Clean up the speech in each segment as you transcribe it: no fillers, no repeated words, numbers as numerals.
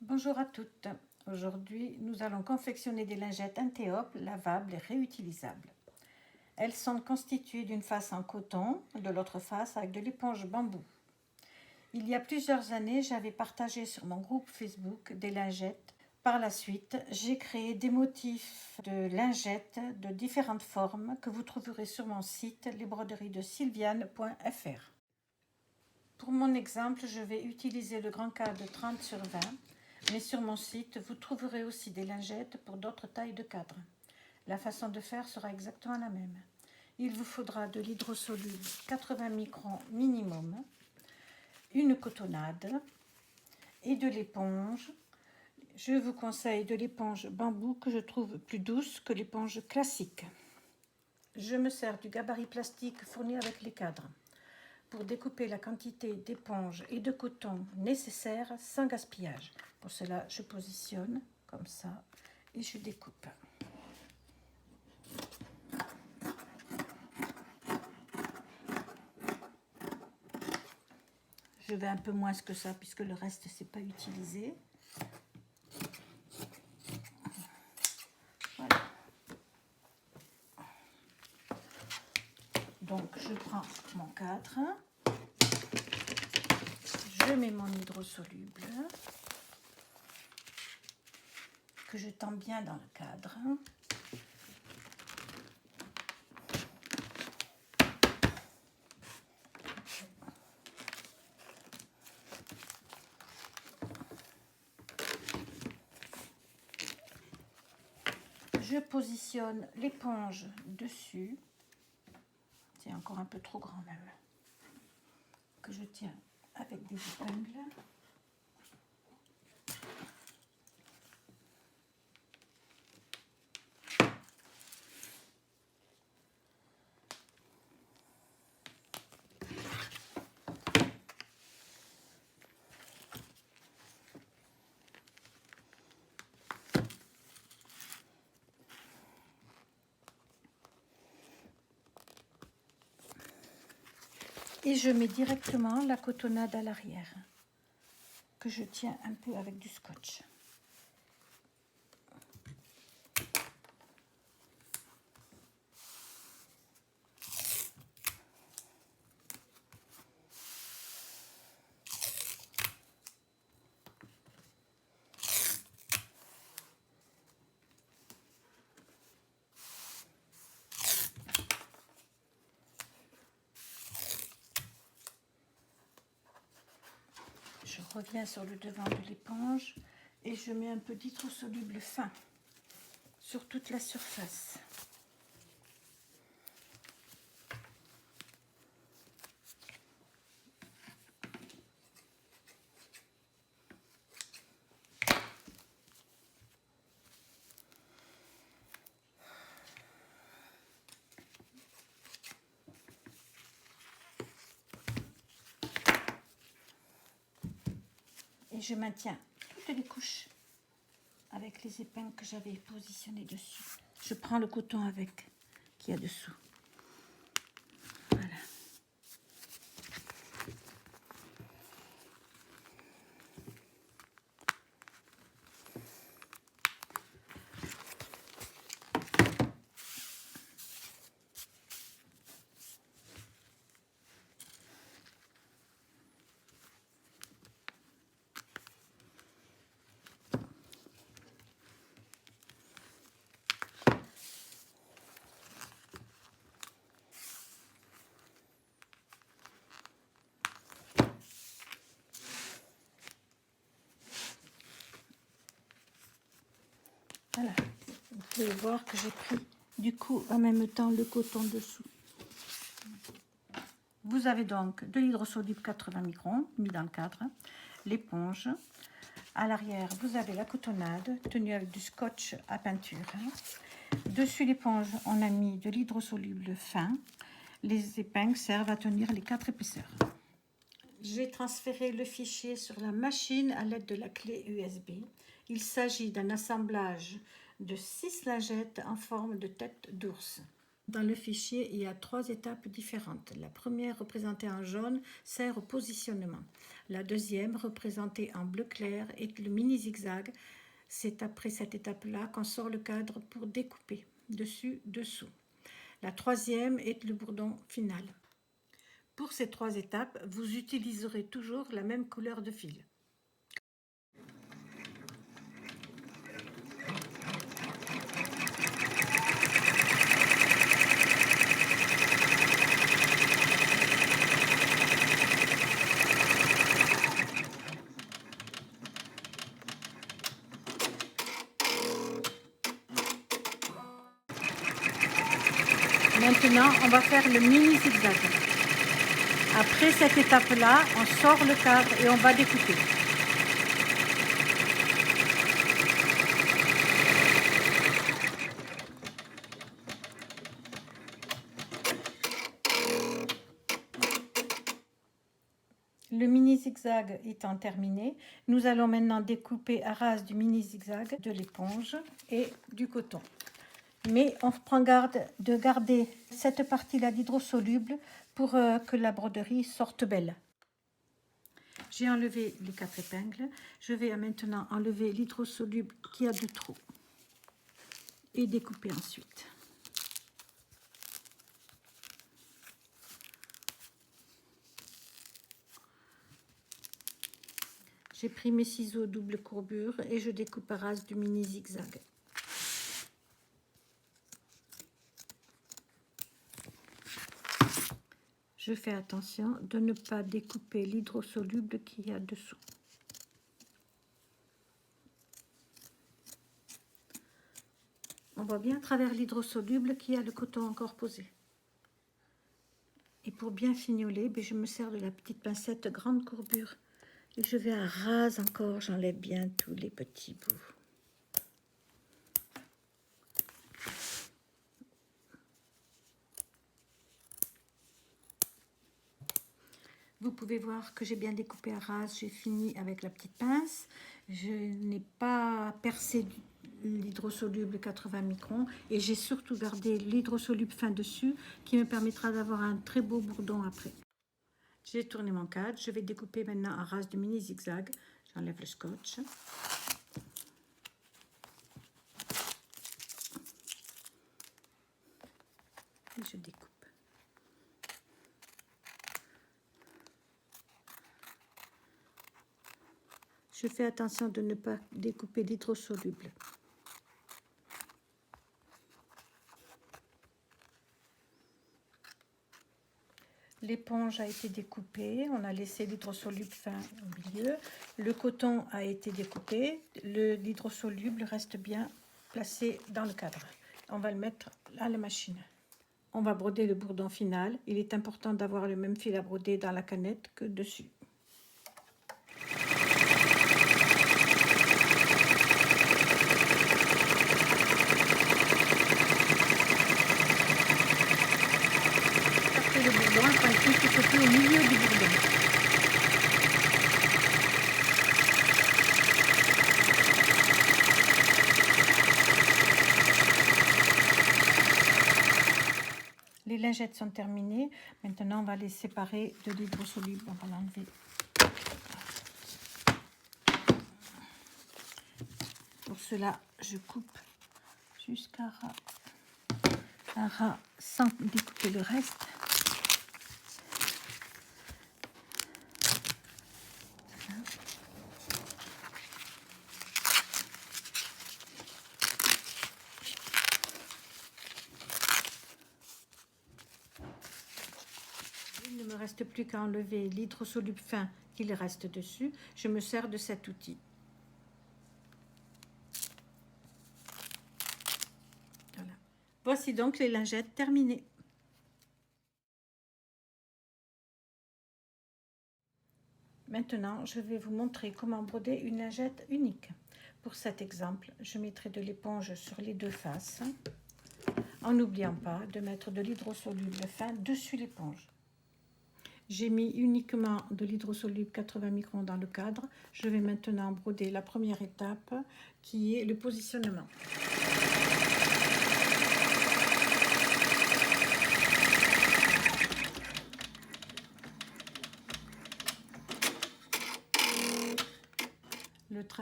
Bonjour à toutes. Aujourd'hui, nous allons confectionner des lingettes Intéop lavables et réutilisables. Elles sont constituées d'une face en coton, de l'autre face avec de l'éponge bambou. Il y a plusieurs années, j'avais partagé sur mon groupe Facebook des lingettes. Par la suite, j'ai créé des motifs de lingettes de différentes formes que vous trouverez sur mon site lesbroderiesdesylviane.fr. Pour mon exemple, je vais utiliser le grand cadre 30/20, mais sur mon site, vous trouverez aussi des lingettes pour d'autres tailles de cadre. La façon de faire sera exactement la même. Il vous faudra de l'hydrosoluble 80 microns minimum, une cotonnade et de l'éponge. Je vous conseille de l'éponge bambou que je trouve plus douce que l'éponge classique. Je me sers du gabarit plastique fourni avec les cadres pour découper la quantité d'éponge et de coton nécessaire sans gaspillage. Pour cela, je positionne comme ça et je découpe. Je vais un peu moins que ça puisque le reste c'est pas utilisé. Voilà. Donc je prends mon cadre, je mets mon hydrosoluble que je tends bien dans le cadre. Je positionne l'éponge dessus. C'est encore un peu trop grand même. Que je tiens avec des épingles. Et je mets directement la cotonnade à l'arrière, que je tiens un peu avec du scotch. Je reviens sur le devant de l'éponge et je mets un peu d'hydrosoluble fin sur toute la surface. Et je maintiens toutes les couches avec les épingles que j'avais positionnées dessus. Je prends le coton avec qui est dessous. Voilà. Voilà, vous pouvez voir que j'ai pris du coup en même temps le coton dessous. Vous avez donc de l'hydrosoluble 80 microns mis dans le cadre, l'éponge. À l'arrière, vous avez la cotonnade tenue avec du scotch à peinture. Dessus l'éponge, on a mis de l'hydrosoluble fin. Les épingles servent à tenir les 4 épaisseurs. J'ai transféré le fichier sur la machine à l'aide de la clé USB. Il s'agit d'un assemblage de 6 lingettes en forme de tête d'ours. Dans le fichier, il y a 3 étapes différentes. La première, représentée en jaune, sert au positionnement. La deuxième, représentée en bleu clair, est le mini zigzag. C'est après cette étape-là qu'on sort le cadre pour découper, dessus, dessous. La troisième est le bourdon final. Pour ces 3 étapes, vous utiliserez toujours la même couleur de fil. Maintenant, on va faire le mini zigzag. Après cette étape-là, on sort le cadre et on va découper. Le mini zigzag étant terminé, nous allons maintenant découper à ras du mini zigzag de l'éponge et du coton. Mais on prend garde de garder cette partie-là d'hydrosoluble pour que la broderie sorte belle. J'ai enlevé les 4 épingles. Je vais maintenant enlever l'hydrosoluble qui a 2 trous et découper ensuite. J'ai pris mes ciseaux double courbure et je découpe à ras du mini zigzag. Je fais attention de ne pas découper l'hydrosoluble qu'il y a dessous. On voit bien à travers l'hydrosoluble qu'il y a le coton encore posé. Et pour bien fignoler, je me sers de la petite pincette grande courbure. Et je vais à ras encore, j'enlève bien tous les petits bouts. Vous pouvez voir que j'ai bien découpé à ras, j'ai fini avec la petite pince. Je n'ai pas percé l'hydrosoluble 80 microns et j'ai surtout gardé l'hydrosoluble fin dessus qui me permettra d'avoir un très beau bourdon après. J'ai tourné mon cadre, je vais découper maintenant à ras de mini zigzag. J'enlève le scotch. Et je découpe. Je fais attention de ne pas découper l'hydrosoluble. L'éponge a été découpée, on a laissé l'hydrosoluble fin au milieu. Le coton a été découpé, l'hydrosoluble reste bien placé dans le cadre. On va le mettre à la machine. On va broder le bourdon final. Il est important d'avoir le même fil à broder dans la canette que dessus. Le bourdon, il faut juste couper au milieu du bourdon. Les lingettes sont terminées. Maintenant, on va les séparer de l'hydrosoluble. On va l'enlever. Pour cela, je coupe jusqu'à un ras sans découper le reste. Il ne me reste plus qu'à enlever l'hydrosoluble fin qu'il reste dessus. Je me sers de cet outil. Voilà. Voici donc les lingettes terminées. Maintenant, je vais vous montrer comment broder une lingette unique. Pour cet exemple, je mettrai de l'éponge sur les 2 faces, en n'oubliant pas de mettre de l'hydrosoluble fin dessus l'éponge. J'ai mis uniquement de l'hydrosoluble 80 microns dans le cadre. Je vais maintenant broder la première étape qui est le positionnement.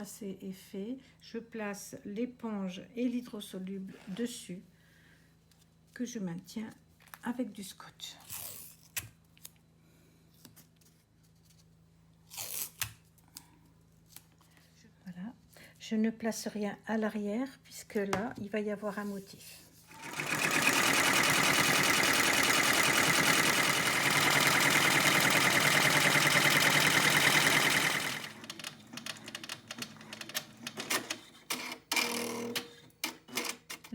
tracé est fait, je place l'éponge et l'hydrosoluble dessus que je maintiens avec du scotch. Voilà. Je ne place rien à l'arrière puisque là, il va y avoir un motif.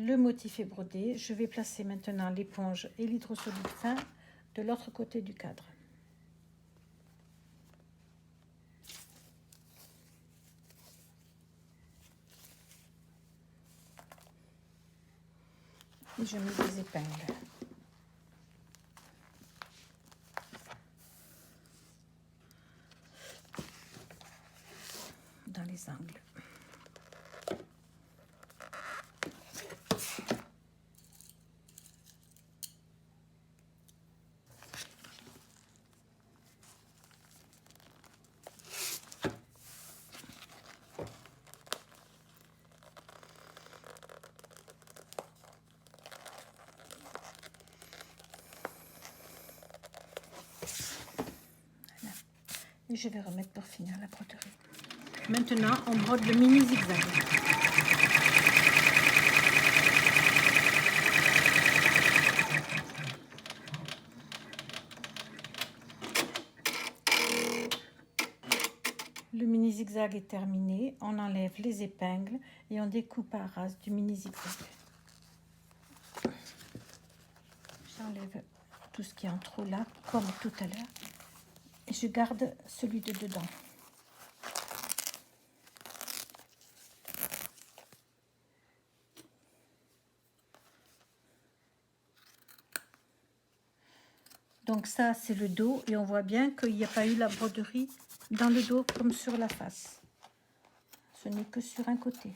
Le motif est brodé. Je vais placer maintenant l'éponge et l'hydrosoluble fin de l'autre côté du cadre. Et je mets des épingles dans les angles. Et je vais remettre pour finir la broderie. Maintenant, on brode le mini zigzag. Le mini zigzag est terminé. On enlève les épingles et on découpe à ras du mini zigzag. J'enlève tout ce qui est en trop là, comme tout à l'heure. Et je garde celui de dedans. Donc ça, c'est le dos. Et on voit bien qu'il n'y a pas eu la broderie dans le dos comme sur la face. Ce n'est que sur un côté.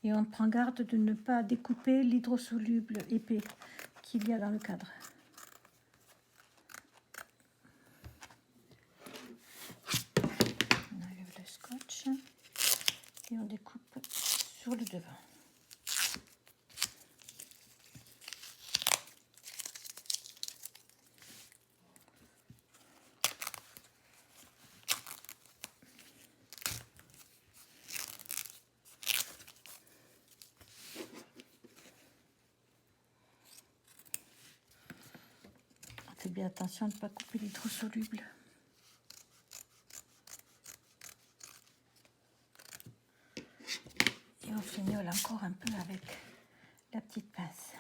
Et on prend garde de ne pas découper l'hydrosoluble épais qu'il y a dans le cadre. On enlève le scotch et on découpe sur le devant. Faites bien attention de ne pas couper l'hydrosoluble. Et on fignole encore un peu avec la petite pince.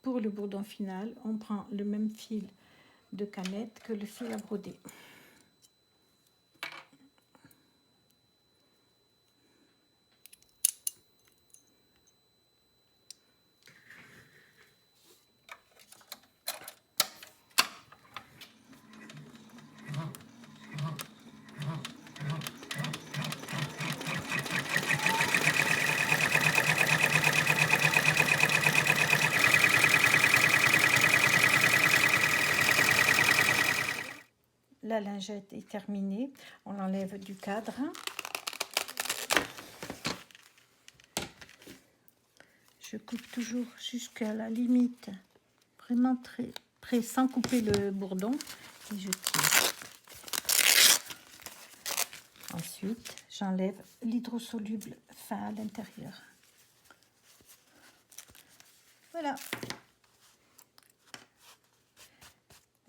Pour le bourdon final, on prend le même fil de canette que le fil à broder. La lingette est terminée, on l'enlève du cadre. Je coupe toujours jusqu'à la limite, vraiment très près, sans couper le bourdon, et je tire. Ensuite, j'enlève l'hydrosoluble fin à l'intérieur. Voilà.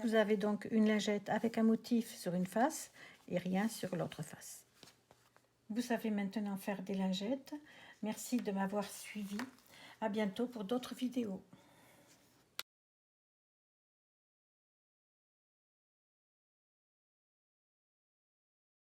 Vous avez donc une lingette avec un motif sur une face et rien sur l'autre face. Vous savez maintenant faire des lingettes. Merci de m'avoir suivi. À bientôt pour d'autres vidéos.